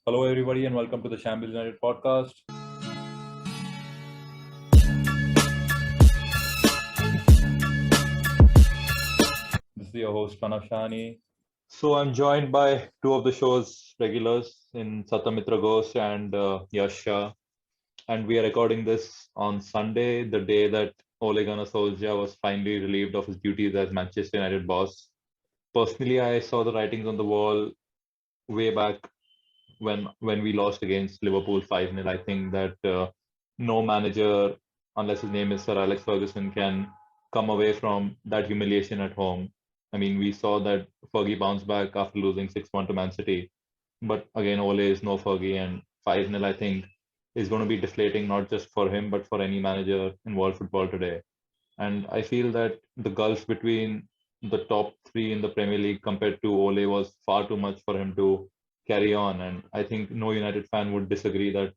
Hello, everybody, and welcome to the Shambles United podcast. This is your host, Pranav Shahaney. So, I'm joined by two of the show's regulars in Satamitra and Yash Shah. And we are recording this on Sunday, the day that Ole Gunnar Solskjaer was finally relieved of his duties as Manchester United boss. Personally, I saw the writings on the wall way back when we lost against Liverpool 5-0. I think that no manager, unless his name is Sir Alex Ferguson, can come away from that humiliation at home. I mean, we saw that Fergie bounced back after losing 6-1 to Man City. But again, Ole is no Fergie, and 5-0, I think, is going to be deflating not just for him, but for any manager in world football today. And I feel that the gulf between the top three in the Premier League compared to Ole was far too much for him to carry on. And I think no United fan would disagree that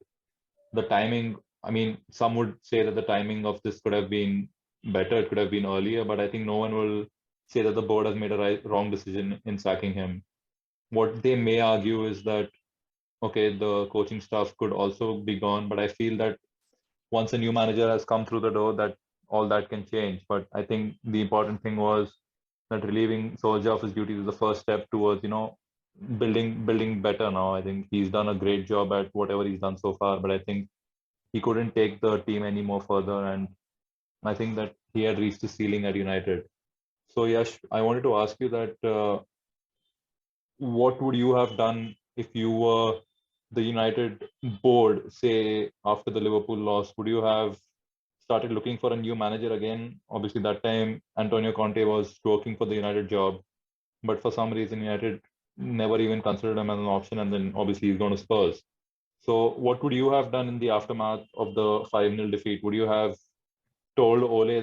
the timing, I mean, some would say that the timing of this could have been better, it could have been earlier, but I think no one will say that the board has made a wrong decision in sacking him. What they may argue is that, okay, the coaching staff could also be gone, but I feel that once a new manager has come through the door, that all that can change. But I think the important thing was that relieving Solskjaer of his duties is the first step towards, building better now. I think he's done a great job at whatever he's done so far, but I think he couldn't take the team any more further, and I think that he had reached the ceiling at United. So Yash, I wanted to ask you that what would you have done if you were the United board, say after the Liverpool loss? Would you have started looking for a new manager again? Obviously, that time Antonio Conte was working for the United job, but for some reason United never even considered him as an option, and then obviously he's going to Spurs. So, what would you have done in the aftermath of the 5-0 defeat? Would you have told Ole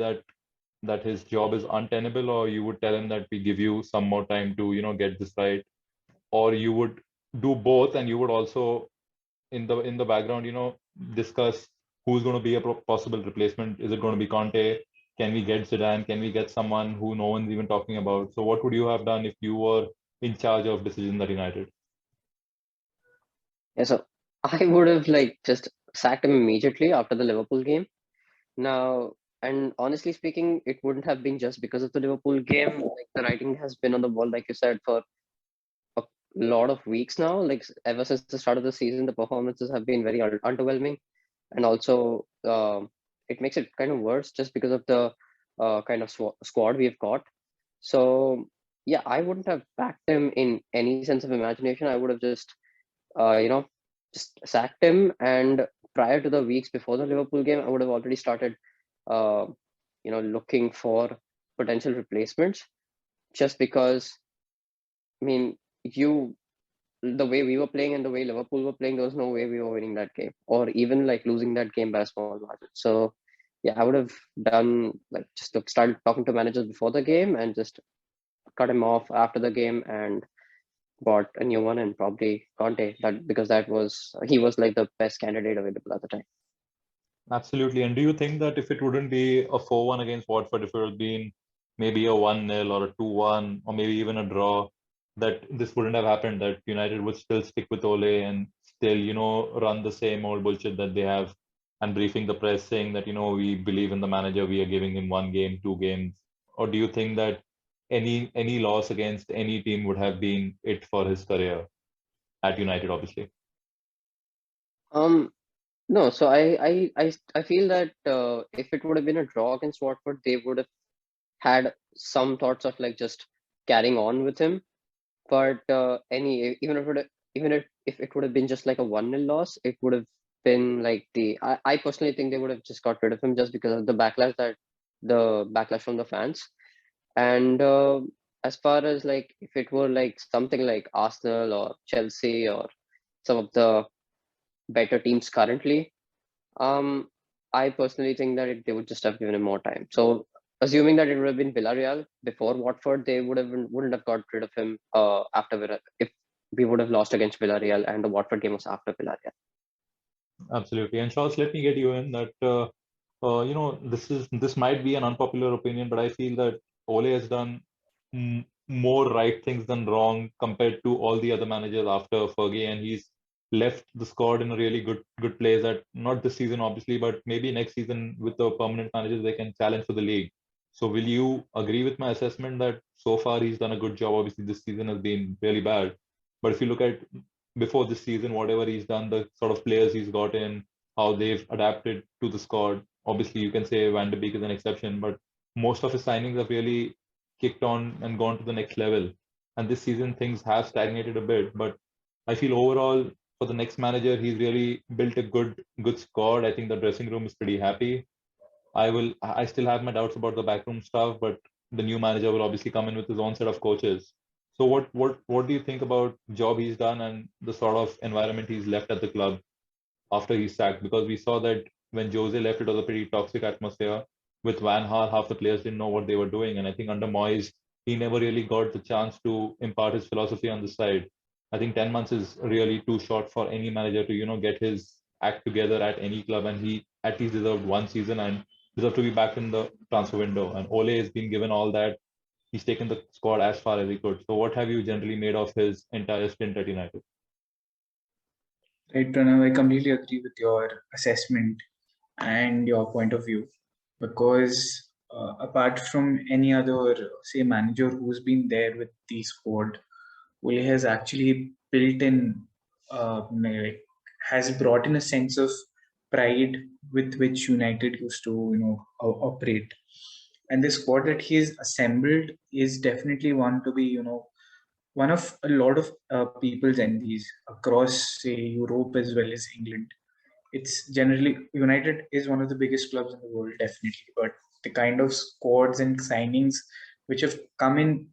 that his job is untenable, or you would tell him that we give you some more time to get this right, or you would do both, and you would also in the background discuss who's going to be a possible replacement. Is it going to be Conte? Can we get Zidane? Can we get someone who no one's even talking about? So what would you have done if you were in charge of decisions at United? Yeah, so I would have just sacked him immediately after the Liverpool game. Now, and honestly speaking, it wouldn't have been just because of the Liverpool game. Like the writing has been on the wall, like you said, for a lot of weeks now. Ever since the start of the season, the performances have been very underwhelming, and also it makes it kind of worse just because of the kind of squad we've got. So yeah, I wouldn't have backed him in any sense of imagination. I would have just uh, you know, just sacked him. And prior to the weeks before the Liverpool game, I would have already started, uh, looking for potential replacements. Just because, I mean, the way we were playing and the way Liverpool were playing, there was no way we were winning that game, or even like losing that game by a small margin. So, yeah, I would have done just started talking to managers before the game and just cut him off after the game and bought a new one, and probably Conte, that because that was he was like the best candidate available at the time. Absolutely. And do you think that if it wouldn't be a 4-1 against Watford, if it had been maybe a 1-0 or a 2-1 or maybe even a draw, that this wouldn't have happened, that United would still stick with Ole and still, run the same old bullshit that they have, and briefing the press saying that, we believe in the manager, we are giving him 1 game, 2 games? Or do you think that any loss against any team would have been it for his career at United, obviously? Um, no, so I feel that if it would have been a draw against Watford, they would have had some thoughts of just carrying on with him. But even if it would have been just like a 1-0 loss, it would have been I personally think they would have just got rid of him just because of the backlash from the fans. And as far as if it were like something like Arsenal or Chelsea or some of the better teams currently, um, I personally think that they would just have given him more time. So assuming that it would have been Villarreal before Watford, they wouldn't have got rid of him after if we would have lost against Villarreal and the Watford game was after Villarreal. Absolutely. And Charles, let me get you in that this might be an unpopular opinion, but I feel that Ole has done more right things than wrong compared to all the other managers after Fergie, and he's left the squad in a really good place. That not this season, obviously, but maybe next season with the permanent managers, they can challenge for the league. So will you agree with my assessment that so far he's done a good job? Obviously, this season has been really bad, but if you look at before this season, whatever he's done, the sort of players he's got in, how they've adapted to the squad. Obviously, you can say Van de Beek is an exception, but most of his signings have really kicked on and gone to the next level. And this season, things have stagnated a bit, but I feel overall for the next manager, he's really built a good squad. I think the dressing room is pretty happy. I still have my doubts about the backroom stuff, but the new manager will obviously come in with his own set of coaches. So what do you think about job he's done and the sort of environment he's left at the club after he's sacked? Because we saw that when Jose left, it was a pretty toxic atmosphere. With Van Gaal, half the players didn't know what they were doing, and I think under Moyes, he never really got the chance to impart his philosophy on the side. I think 10 months is really too short for any manager to get his act together at any club, and he at least deserved one season and deserved to be back in the transfer window. And Ole has been given all that. He's taken the squad as far as he could. So, what have you generally made of his entire stint at United? Right, Pranav, I completely agree with your assessment and your point of view because apart from any other, say, manager who's been there with the squad, Ole has actually built in, like, has brought in a sense of pride with which United used to, operate. And the squad that he's assembled is definitely one to be, one of a lot of people's envies across, say, Europe as well as England. It's generally United is one of the biggest clubs in the world, definitely. But the kind of squads and signings which have come in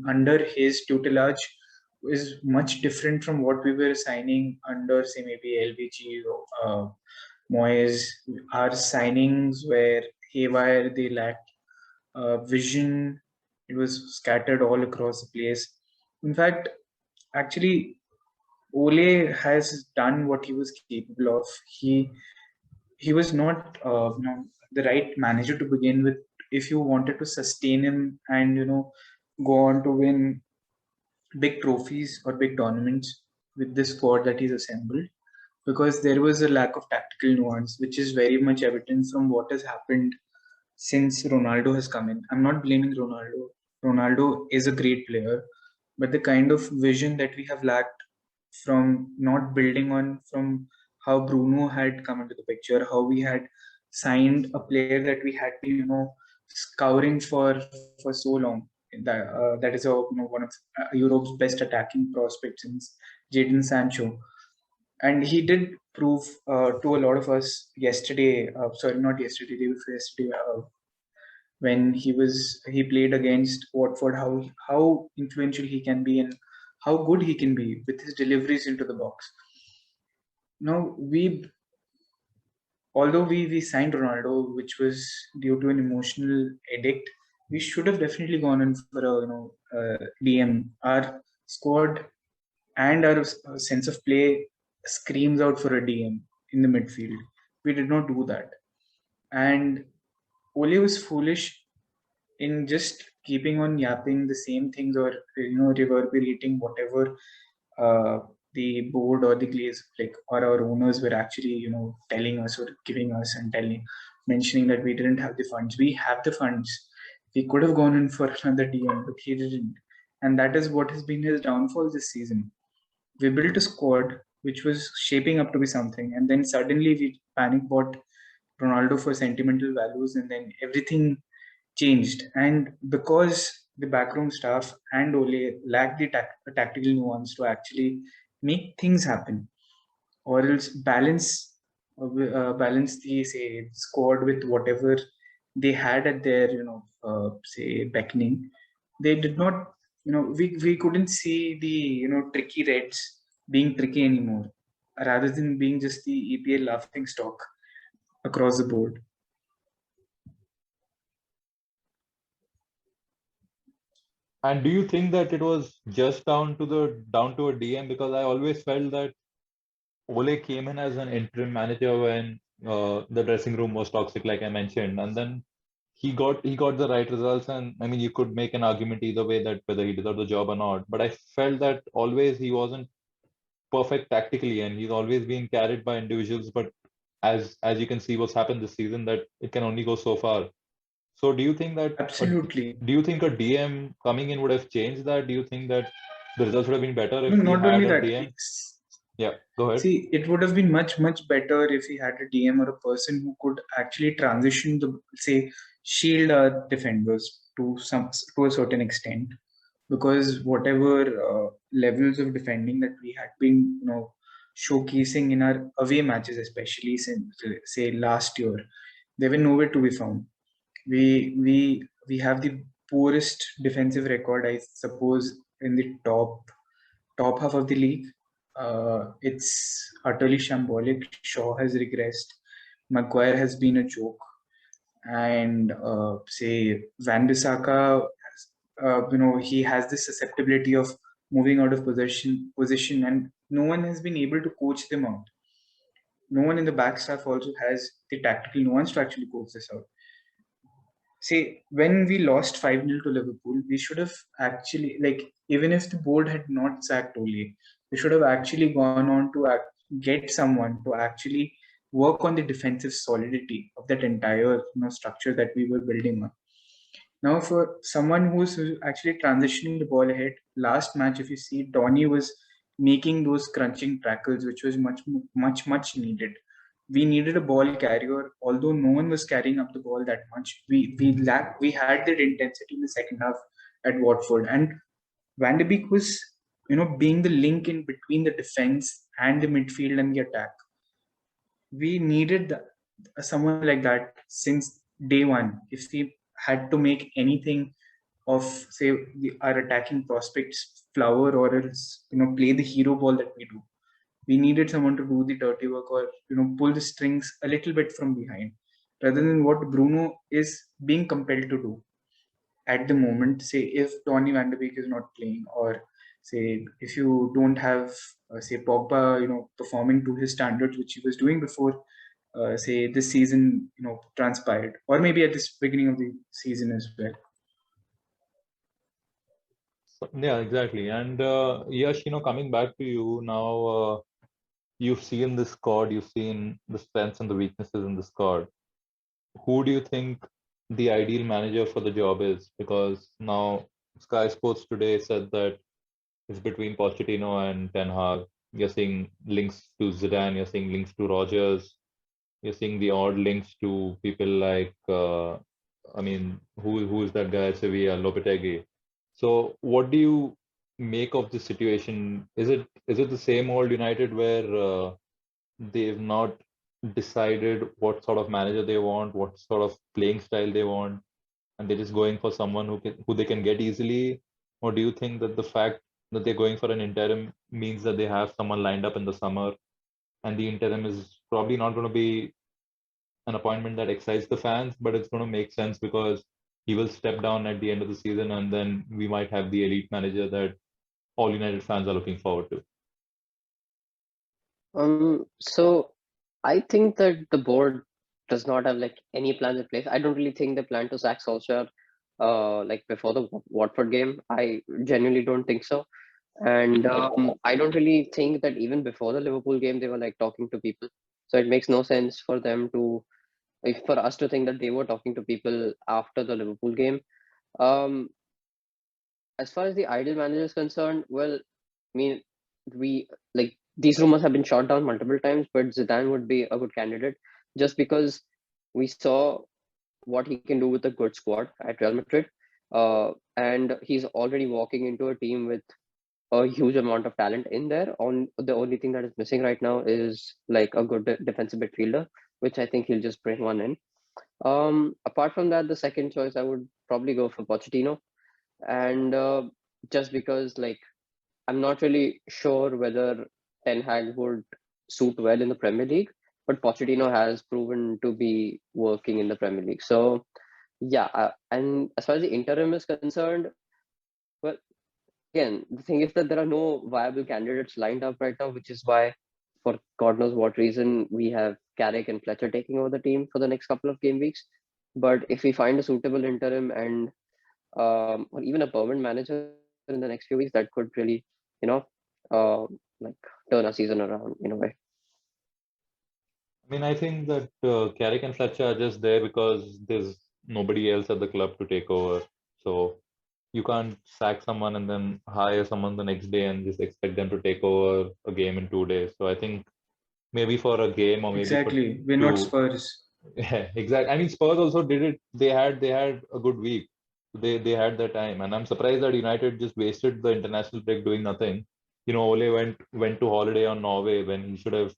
under his tutelage is much different from what we were signing under, say, maybe LVG or Moyes. Our signings were haywire; they lacked vision. It was scattered all across the place. In fact, actually, Ole has done what he was capable of. He was not the right manager to begin with. If you wanted to sustain him and go on to win big trophies or big tournaments with this squad that he's assembled, because there was a lack of tactical nuance, which is very much evident from what has happened since Ronaldo has come in. I'm not blaming Ronaldo. Ronaldo is a great player, but the kind of vision that we have lacked from not building on from how Bruno had come into the picture, how we had signed a player that we had been, scouring for so long. That is one of Europe's best attacking prospects since Jadon Sancho, and he did prove to a lot of us yesterday. Sorry, not yesterday, day before yesterday, when he played against Watford, how influential he can be and how good he can be with his deliveries into the box. Now although we signed Ronaldo, which was due to an emotional edict, we should have definitely gone in for a DM. Our squad and our sense of play screams out for a DM in the midfield. We did not do that, and Ole was foolish in just keeping on yapping the same things or reverberating whatever uh, the board or the glaze like or our owners were actually telling us or giving us and mentioning that we didn't have the funds. We have the funds. We could have gone in for another DM, but he didn't, and that is what has been his downfall this season. We built a squad which was shaping up to be something, and then suddenly we panic bought Ronaldo for sentimental values, and then everything changed. And because the backroom staff and Ole lacked the tactical nuance to actually make things happen, or else balance the say squad with whatever they had at their say beckoning, they did not. We couldn't see the tricky Reds being tricky anymore, rather than being just the EPL laughing stock across the board. And do you think that it was just down to a DM? Because I always felt that Ole came in as an interim manager when the dressing room was toxic, like I mentioned, and then he got the right results. And I mean, you could make an argument either way that whether he deserved the job or not. But I felt that always he wasn't perfect tactically, and he's always being carried by individuals. But as you can see, what's happened this season, that it can only go so far. So do you think that Absolutely. do you think a DM coming in would have changed that? Do you think that the results would have been better No, if we not only had a that. DM? Yeah, go ahead. See, it would have been much, much better if we had a DM or a person who could actually transition the, say, shield our defenders to a certain extent. Because whatever levels of defending that we had been, showcasing in our away matches, especially since say last year, they were nowhere to be found. We have the poorest defensive record, I suppose, in the top half of the league. It's utterly shambolic. Shaw has regressed. Maguire has been a joke, and say Van Bissaka, he has this susceptibility of moving out of position, and no one has been able to coach them out. No one in the back staff also has the tactical nuance to actually coach this out. See, when we lost 5-0 to Liverpool, we should have actually, like, even if the board had not sacked Ole, we should have actually gone on to get someone to actually work on the defensive solidity of that entire structure that we were building on. Now, for someone who's actually transitioning the ball ahead, last match, if you see, Donny was making those crunching tackles, which was much, much, much needed. We needed a ball carrier, although no one was carrying up the ball that much. We had that intensity in the second half at Watford, and Van de Beek was, being the link in between the defense and the midfield and the attack. We needed someone like that since day one. If we had to make anything of, say, our attacking prospects flower, or else play the hero ball that we do, we needed someone to do the dirty work, or pull the strings a little bit from behind, rather than what Bruno is being compelled to do at the moment. Say if Donny van de Beek is not playing, or say if you don't have say Pogba performing to his standards which he was doing before say this season transpired, or maybe at this beginning of the season as well. Yeah, exactly. And Yash, coming back to you now, you've seen the squad, you've seen the strengths and the weaknesses in the squad. Who do you think the ideal manager for the job is? Because now Sky Sports today said that it's between Pochettino and Ten Hag. You're seeing links to Zidane, you're seeing links to Rogers, you're seeing the odd links to people like, who is that guy at Sevilla, Lopetegui. So, what do you make of this situation? Is it the same old United where they've not decided what sort of manager they want, what sort of playing style they want, and they're just going for someone who they can get easily? Or do you think that the fact that they're going for an interim means that they have someone lined up in the summer, and the interim is probably not going to be an appointment that excites the fans, but it's going to make sense because he will step down at the end of the season, and then we might have the elite manager that all United fans are looking forward to. So I think that the board does not have like any plans in place. I don't really think they plan to sack Solskjaer like before the Watford game. I genuinely don't think so. And I don't really think that even before the Liverpool game they were like talking to people. So it makes no sense for them to, like, for us to think that they were talking to people after the Liverpool game. Um, as far as the ideal manager is concerned, well, I mean, we like these rumors have been shot down multiple times, but Zidane would be a good candidate just because we saw what he can do with a good squad at Real Madrid. And he's already walking into a team with a huge amount of talent in there. On the only thing that is missing right now is like a good defensive midfielder, which I think he'll just bring one in. Apart from that, the second choice I would probably go for Pochettino, and just because like I'm not really sure whether Ten Hag would suit well in the Premier League, but Pochettino has proven to be working in the Premier League. So yeah, and as far as the interim is concerned, well, again, the thing is that there are no viable candidates lined up right now, which is why, for God knows what reason, we have Carrick and Fletcher taking over the team for the next couple of game weeks. But if we find a suitable interim and or even a permanent manager in the next few weeks, that could really, you know, uh, like turn a season around in a way. I mean, I think that Carrick and Fletcher are just there because there's nobody else at the club to take over. So you can't sack someone and then hire someone the next day and just expect them to take over a game in 2 days. So I think maybe for a game or maybe for Exactly. We're not two. Spurs. Yeah, exactly. I mean, Spurs also did it. They had a good week. They had their time, and I'm surprised that United just wasted the international break doing nothing. Ole went to holiday on Norway when he should have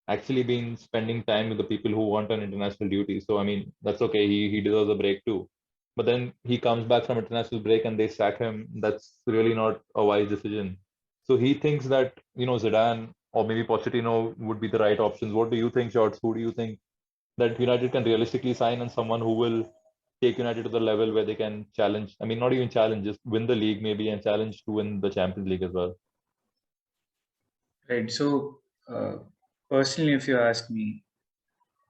actually been spending time with the people who want an international duty. So I mean, that's okay. He deserves a break too. But then he comes back from international break and they sack him. That's really not a wise decision. So he thinks that Zidane or maybe Pochettino would be the right options. What do you think, Shorts? Who do you think that United can realistically sign and someone who will take United to the level where they can challenge? I mean, not even challenge, just win the league maybe and challenge to win the Champions League as well. Right. So, personally, if you ask me,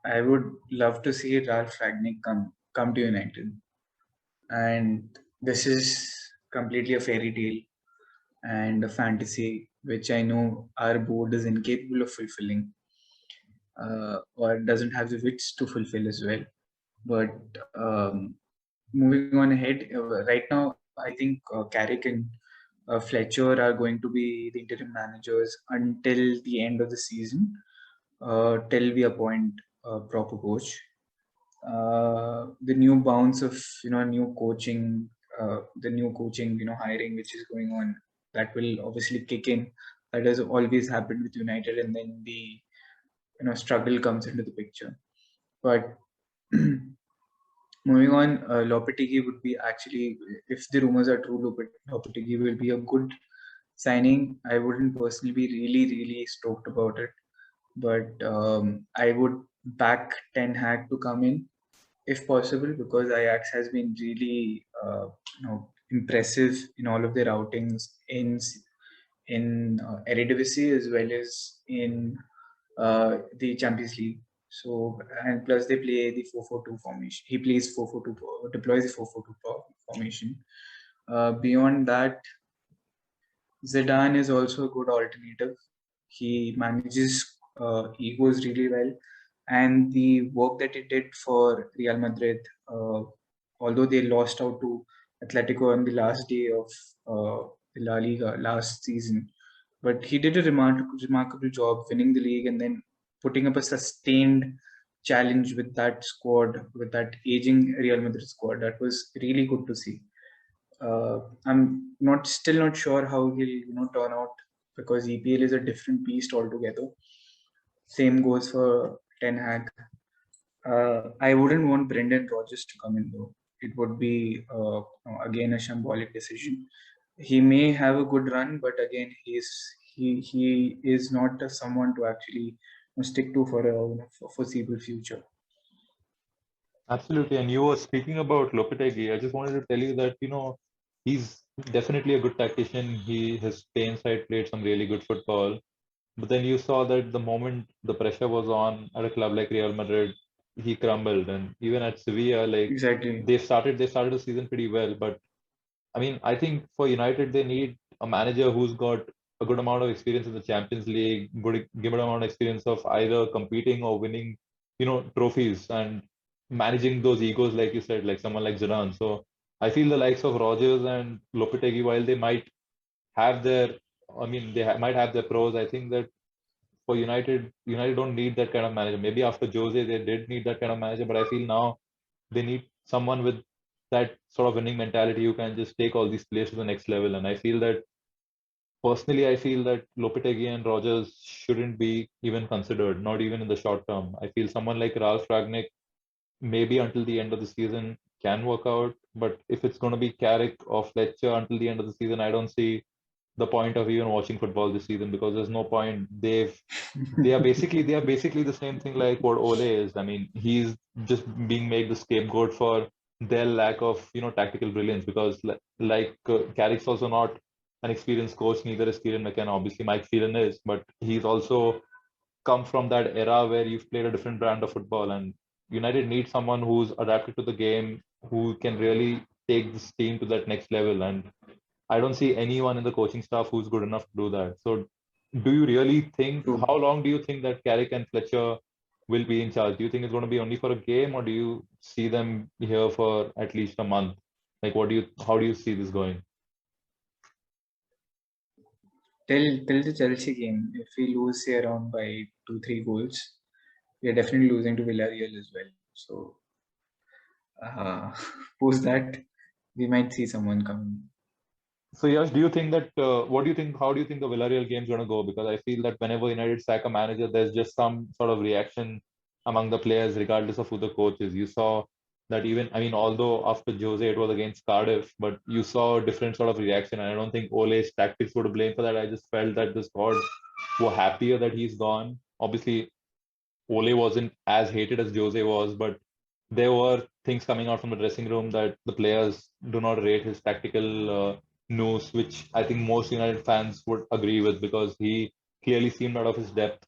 I would love to see Ralph Ragnick come to United, and this is completely a fairy tale and a fantasy which I know our board is incapable of fulfilling, or doesn't have the wits to fulfill as well. But moving on ahead, right now, I think Carrick and Fletcher are going to be the interim managers until the end of the season, till we appoint a proper coach. The new bounce of new coaching, the new coaching hiring which is going on, that will obviously kick in. That has always happened with United, and then the struggle comes into the picture. But moving on, Lopetegui would be actually, if the rumors are true, Lopetegui will be a good signing. I wouldn't personally be really stoked about it, but I would back Ten Hag to come in if possible, because Ajax has been really impressive in all of their outings in Eredivisie as well as in the Champions League. So, and plus they play the 4-4-2 formation. He plays 4-4-2, deploys the 4-4-2 formation. Beyond that, Zidane is also a good alternative. He manages egos really well, and the work that he did for Real Madrid, although they lost out to Atletico on the last day of the La Liga last season, but he did a remarkable job winning the league and then putting up a sustained challenge with that squad, with that aging Real Madrid squad. That was really good to see. I'm still not sure how he'll turn out, because EPL is a different beast altogether. Same goes for Ten Hag. I wouldn't want Brendan Rodgers to come in though. It would be again a shambolic decision. He may have a good run, but again he is not someone to actually stick to for a foreseeable future. Absolutely. And you were speaking about Lopetegui. I just wanted to tell you that, he's definitely a good tactician. His Spain side played some really good football. But then you saw that the moment the pressure was on at a club like Real Madrid, he crumbled. And even at Sevilla, like Exactly. they started the season pretty well. But I mean, I think for United, they need a manager who's got a good amount of experience in the Champions League, good amount of experience of either competing or winning, trophies and managing those egos, like you said, like someone like Zidane. So I feel the likes of Rodgers and Lopetegui, while they might have their, I mean, might have their pros. I think that for United don't need that kind of manager. Maybe after Jose, they did need that kind of manager, but I feel now they need someone with that sort of winning mentality who can just take all these players to the next level. And I feel that personally, I feel that Lopetegui and Rogers shouldn't be even considered, not even in the short term. I feel someone like Ralph Ragnick, maybe until the end of the season, can work out. But if it's going to be Carrick or Fletcher until the end of the season, I don't see the point of even watching football this season, because there's no point. They are basically the same thing like what Ole is. I mean, he's just being made the scapegoat for their lack of tactical brilliance, because Carrick's also not an experienced coach, neither is Kieran McKenna. Obviously, Mike Phelan is, but he's also come from that era where you've played a different brand of football, and United need someone who's adapted to the game, who can really take this team to that next level. And I don't see anyone in the coaching staff who's good enough to do that. So do you really think, True. how long do you think that Carrick and Fletcher will be in charge? Do you think it's going to be only for a game, or do you see them here for at least a month? Like, how do you see this going? Till the Chelsea game, if we lose say around by 2-3 goals, we are definitely losing to Villarreal as well. So uh, post that, we might see someone coming. So Yash, do you think that what do you think? How do you think the Villarreal game is going to go? Because I feel that whenever United sack a manager, there's just some sort of reaction among the players, regardless of who the coach is. You saw that even, I mean, although after Jose it was against Cardiff, but you saw a different sort of reaction. And I don't think Ole's tactics were to blame for that. I just felt that the squad were happier that he's gone. Obviously, Ole wasn't as hated as Jose was, but there were things coming out from the dressing room that the players do not rate his tactical news, which I think most United fans would agree with because he clearly seemed out of his depth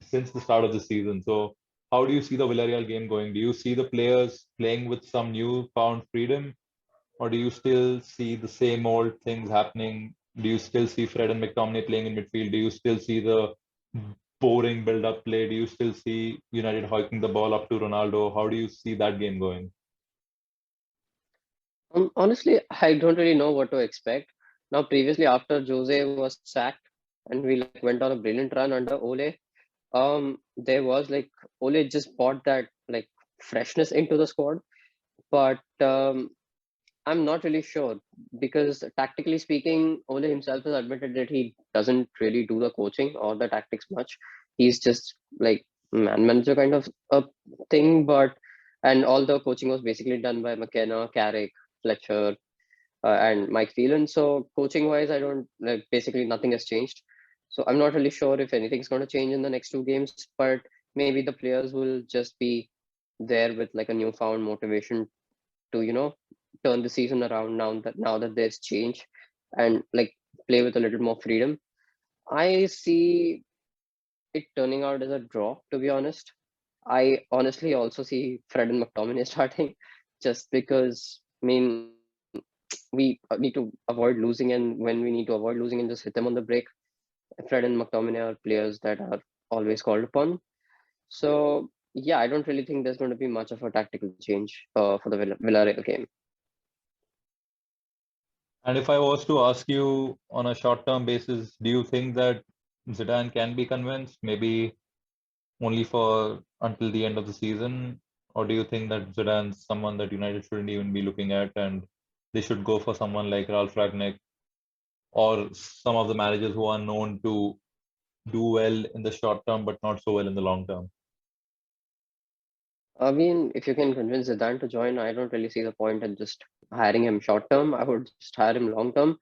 since the start of the season. So, how do you see the Villarreal game going? Do you see the players playing with some new found freedom, or do you still see the same old things happening? Do you still see Fred and McTominay playing in midfield? Do you still see the boring build-up play? Do you still see United hoiking the ball up to Ronaldo? How do you see that game going? Honestly, I don't really know what to expect. Now, previously, after Jose was sacked and we like went on a brilliant run under Ole, there was like Ole just brought that like freshness into the squad, but I'm not really sure because tactically speaking, Ole himself has admitted that he doesn't really do the coaching or the tactics much. He's just like man manager kind of a thing, but and all the coaching was basically done by McKenna, Carrick, Fletcher, and Mike Phelan. So coaching wise, I don't like basically nothing has changed. So I'm not really sure if anything's going to change in the next two games, but maybe the players will just be there with like a newfound motivation to turn the season around now that there's change and like play with a little more freedom. I see it turning out as a draw, to be honest. I honestly also see Fred and McTominay starting just because I mean we need to avoid losing, and when we need to avoid losing and just hit them on the break, Fred and McTominay are players that are always called upon. So yeah, I don't really think there's going to be much of a tactical change for the Villarreal game. And if I was to ask you on a short-term basis, do you think that Zidane can be convinced, maybe only for until the end of the season, or do you think that Zidane's someone that United shouldn't even be looking at, and they should go for someone like Ralf Rangnick or some of the managers who are known to do well in the short term but not so well in the long term? I mean, if you can convince Zidane to join, I don't really see the point in just hiring him short term. I would just hire him long term.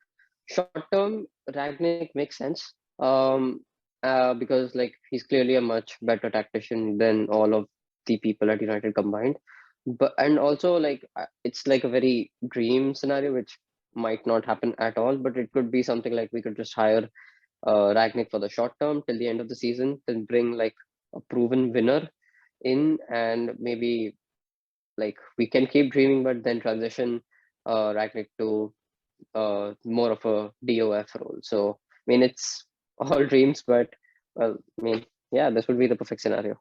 Short term, Ragnick makes sense. Because like he's clearly a much better tactician than all of the people at United combined. But and also like it's like a very dream scenario, which might not happen at all. But it could be something like we could just hire Ragnick for the short term till the end of the season, then bring like a proven winner in, and maybe like we can keep dreaming, but then transition Ragnick to more of a DOF role. So I mean, it's all dreams, but well, I mean, yeah, this would be the perfect scenario.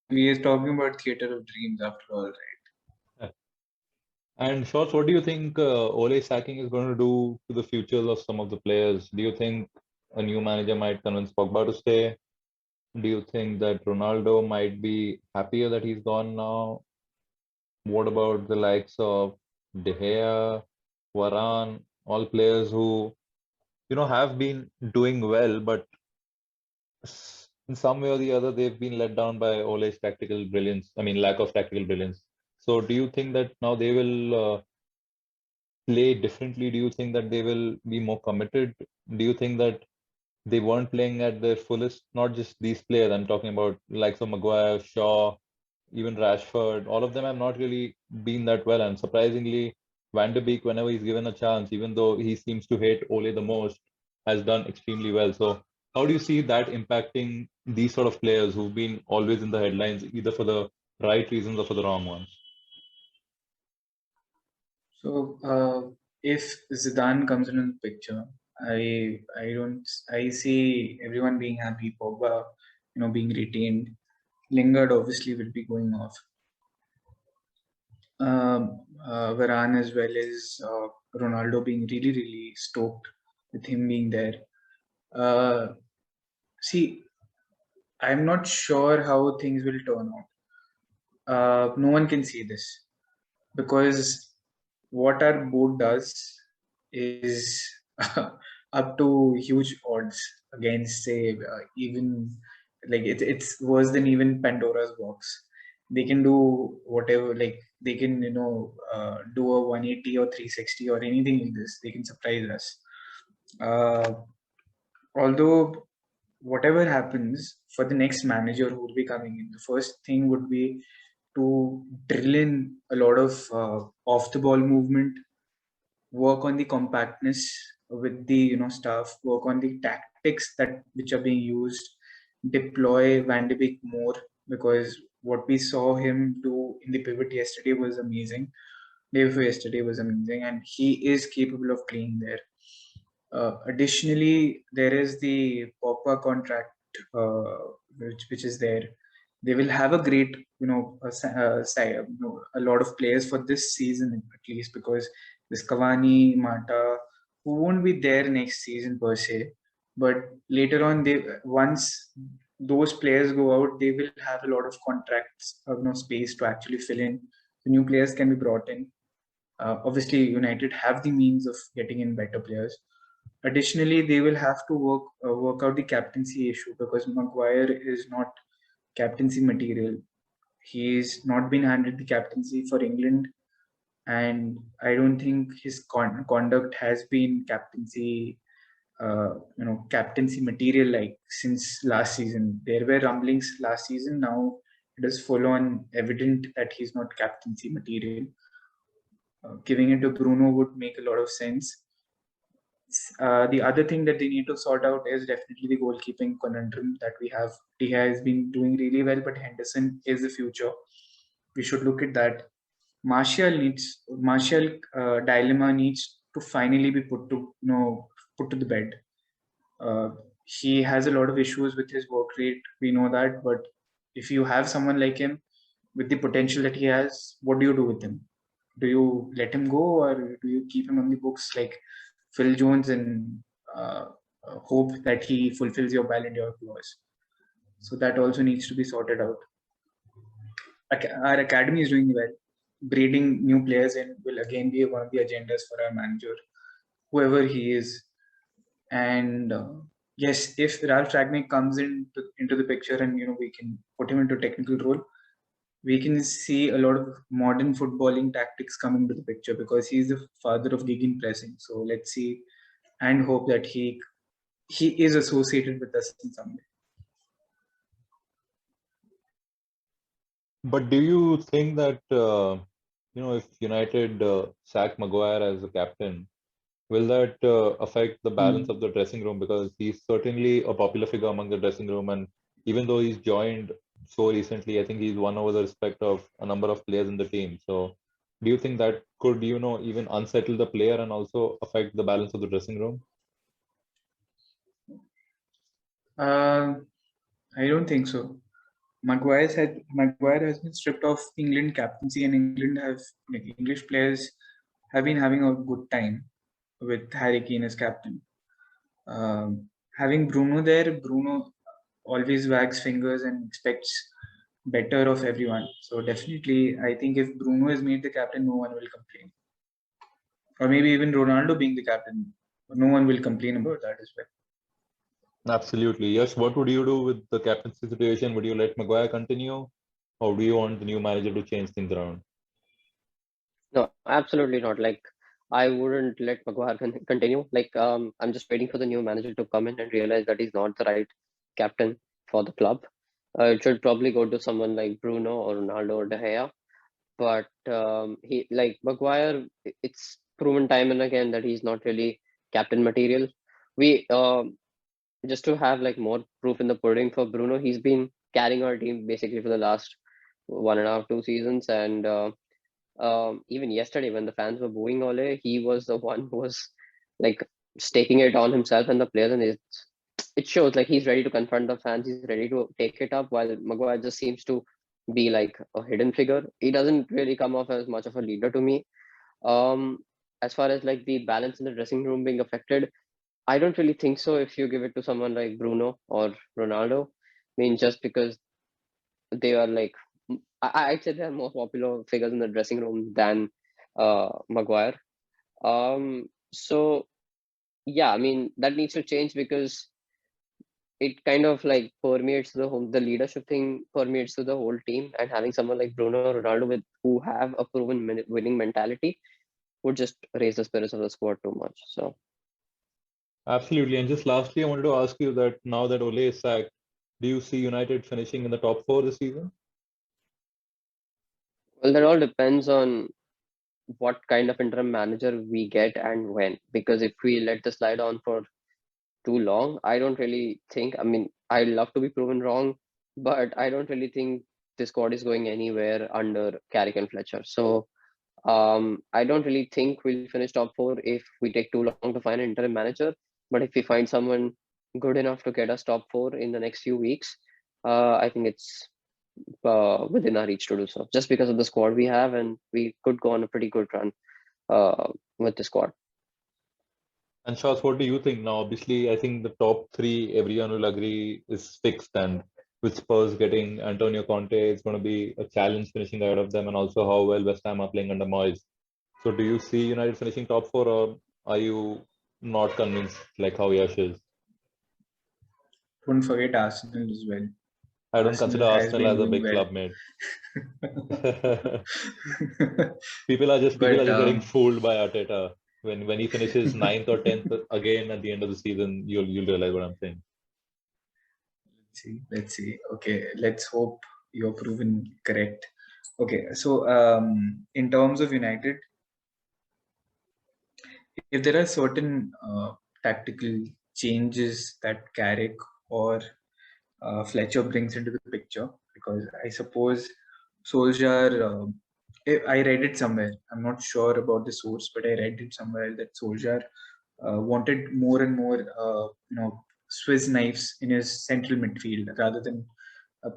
We are talking about theater of dreams after all, right? And Shorts, what do you think Ole sacking is going to do to the futures of some of the players? Do you think a new manager might convince Pogba to stay? Do you think that Ronaldo might be happier that he's gone now? What about the likes of De Gea, Varane, all players who, have been doing well, but in some way or the other, they've been let down by Ole's tactical brilliance. I mean, lack of tactical brilliance. So, do you think that now they will play differently? Do you think that they will be more committed? Do you think that they weren't playing at their fullest? Not just these players, I'm talking about likes of Maguire, Shaw, even Rashford. All of them have not really been that well. And surprisingly, Van de Beek, whenever he's given a chance, even though he seems to hate Ole the most, has done extremely well. So, how do you see that impacting these sort of players who've been always in the headlines, either for the right reasons or for the wrong ones? So if Zidane comes in the picture, I see everyone being happy. Pogba, being retained. Lingard obviously will be going off. Varane as well as Ronaldo being really, really stoked with him being there. See, I'm not sure how things will turn out. No one can see this because what our board does is up to huge odds against, say, even like it's worse than even Pandora's box. They can do whatever, like they can, do a 180 or 360 or anything like this. They can surprise us. Uh, Although whatever happens for the next manager who will be coming in, the first thing would be to drill in a lot of off the ball movement, work on the compactness with the staff, work on the tactics that which are being used, deploy Van de Beek more, because what we saw him do in the pivot yesterday was amazing. Day before yesterday was amazing, and he is capable of playing there. Additionally, there is the Pogba contract, which is there. They will have a great, a lot of players for this season at least, because this Cavani, Mata, who won't be there next season per se, but later on, they once those players go out, they will have a lot of contracts, space to actually fill in. The new players can be brought in. Obviously, United have the means of getting in better players. Additionally, they will have to work out the captaincy issue, because Maguire is not captaincy material. He's not been handed the captaincy for England, and I don't think his conduct has been captaincy material like since last season. There were rumblings last season. Now it is full on evident that he's not captaincy material. Giving it to Bruno would make a lot of sense. The other thing that they need to sort out is definitely the goalkeeping conundrum that we have. De Gea has been doing really well, but Henderson is the future. We should look at that. Martial dilemma needs to finally be put to the bed. He has a lot of issues with his work rate. We know that, but if you have someone like him with the potential that he has, what do you do with him? Do you let him go, or do you keep him on the books like Phil Jones and hope that he fulfills your Ballon d'Or clause? So that also needs to be sorted out. Our academy is doing well. Breeding new players in will again be one of the agendas for our manager, whoever he is. And yes, if Ralph Ragnick comes into the picture and we can put him into technical role, we can see a lot of modern footballing tactics come into the picture, because he's the father of gegenpressing. So let's see and hope that he is associated with us in some way. But do you think that if United sack Maguire as a captain, will that affect the balance of the dressing room? Because he's certainly a popular figure among the dressing room, and even though he's joined so recently, I think he's won over the respect of a number of players in the team. So, do you think that could even unsettle the player and also affect the balance of the dressing room? I don't think so. Maguire has been stripped of England captaincy, and English players have been having a good time with Harry Kane as captain. Having Bruno there, Bruno always wags fingers and expects better of everyone. So definitely, I think if Bruno is made the captain, no one will complain. Or maybe even Ronaldo being the captain, no one will complain about that as well. Absolutely. Yes. What would you do with the captaincy situation? Would you let Maguire continue, or do you want the new manager to change things around? No, absolutely not. Like, I wouldn't let Maguire continue. Like, I'm just waiting for the new manager to come in and realize that he's not the right captain for the club. It should probably go to someone like Bruno or Ronaldo or De Gea. But he, like Maguire, it's proven time and again that he's not really captain material. We just to have like more proof in the pudding for Bruno, he's been carrying our team basically for the last 1.5, 2 seasons, and even yesterday when the fans were booing Ole, he was the one who was like staking it on himself and the players, and it shows like he's ready to confront the fans. He's ready to take it up, while Maguire just seems to be like a hidden figure. He doesn't really come off as much of a leader to me. Um, as far as like the balance in the dressing room being affected, I don't really think so. If you give it to someone like Bruno or Ronaldo, I mean, just because they are like, I'd say they're more popular figures in the dressing room than Maguire. So yeah, I mean that needs to change because it kind of like permeates the leadership thing permeates to the whole team, and having someone like Bruno or Ronaldo with who have a proven winning mentality would just raise the spirits of the squad too much. So Absolutely. And just lastly, I wanted to ask you that now that Ole is sacked, do you see United finishing in the top four this season? well, that all depends on what kind of interim manager we get and when. Because if we let the slide on for too long, I don't really think. I mean, I love to be proven wrong, but I don't really think this squad is going anywhere under Carrick and Fletcher. So I don't really think we'll finish top four if we take too long to find an interim manager. But if we find someone good enough to get us top four in the next few weeks, I think it's within our reach to do so. Just because of the squad we have, and we could go on a pretty good run with the squad. And Shaz, what do you think now? Obviously, I think the top three, everyone will agree, is fixed. And with Spurs getting Antonio Conte, it's going to be a challenge finishing ahead of them, and also how well West Ham are playing under Moyes. So, do you see United finishing top four, or are you not convinced like how Yash is? Don't forget Arsenal as well. I don't consider Arsenal has Arsenal been as a doing big well. club, mate. People are just getting fooled by Arteta. When he finishes ninth or tenth again at the end of the season, you'll realize what I'm saying. Let's see. Okay, let's hope you're proven correct. Okay, so in terms of United, if there are certain tactical changes that Carrick or Fletcher brings into the picture, because I suppose Solskjaer, I read it somewhere. I'm not sure about the source, but I read it somewhere that Solskjaer wanted more and more, Swiss knives in his central midfield rather than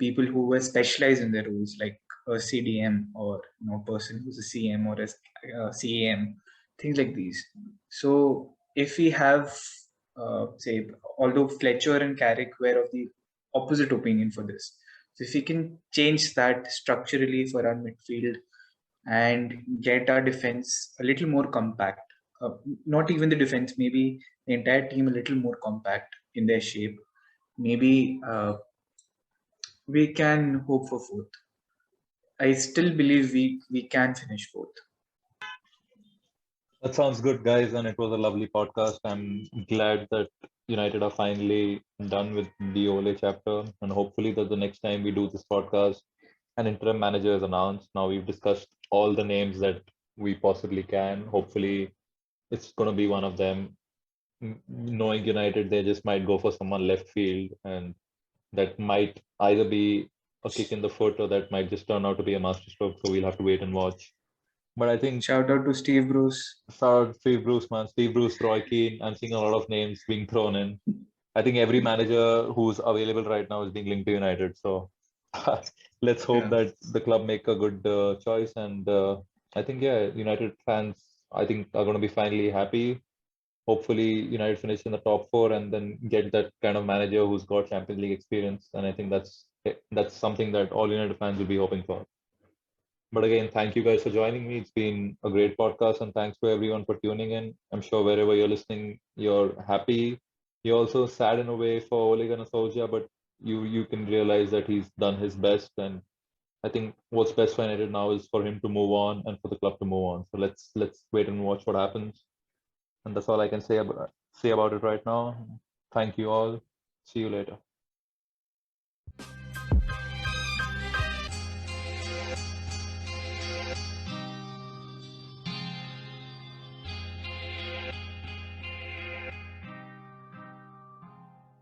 people who were specialized in their roles, like a CDM or person who's a CM or a CAM, things like these. So if we have, say, although Fletcher and Carrick were of the opposite opinion for this, so if we can change that structurally for our midfield and get our defense a little more compact, uh, not even the defense, maybe the entire team a little more compact in their shape, maybe we can hope for fourth. I still believe we can finish fourth. That sounds good, guys, and it was a lovely podcast. I'm glad that United are finally done with the Ole chapter, and hopefully that the next time we do this podcast, an interim manager is announced. Now we've discussed all the names that we possibly can. Hopefully, it's going to be one of them. Knowing United, they just might go for someone left field, and that might either be a kick in the foot or that might just turn out to be a masterstroke. So we'll have to wait and watch. But I think Shout out to Steve Bruce. Steve Bruce, man, Steve Bruce, Roy Keane. I'm seeing a lot of names being thrown in. I think every manager who's available right now is being linked to United. So let's hope Yeah. that the club make a good choice. And I think, yeah, United fans, I think, are going to be finally happy. Hopefully, United finish in the top four and then get that kind of manager who's got Champions League experience. And I think that's something that all United fans will be hoping for. But again, thank you guys for joining me. It's been a great podcast, and thanks for everyone for tuning in. I'm sure wherever you're listening, you're happy. You're also sad in a way for Ole Gunnar Solskjaer, but you can realize that he's done his best, and I think what's best for United now is for him to move on and for the club to move on. So let's wait and watch what happens, and that's all I can say about it right now. Thank you all. See you later.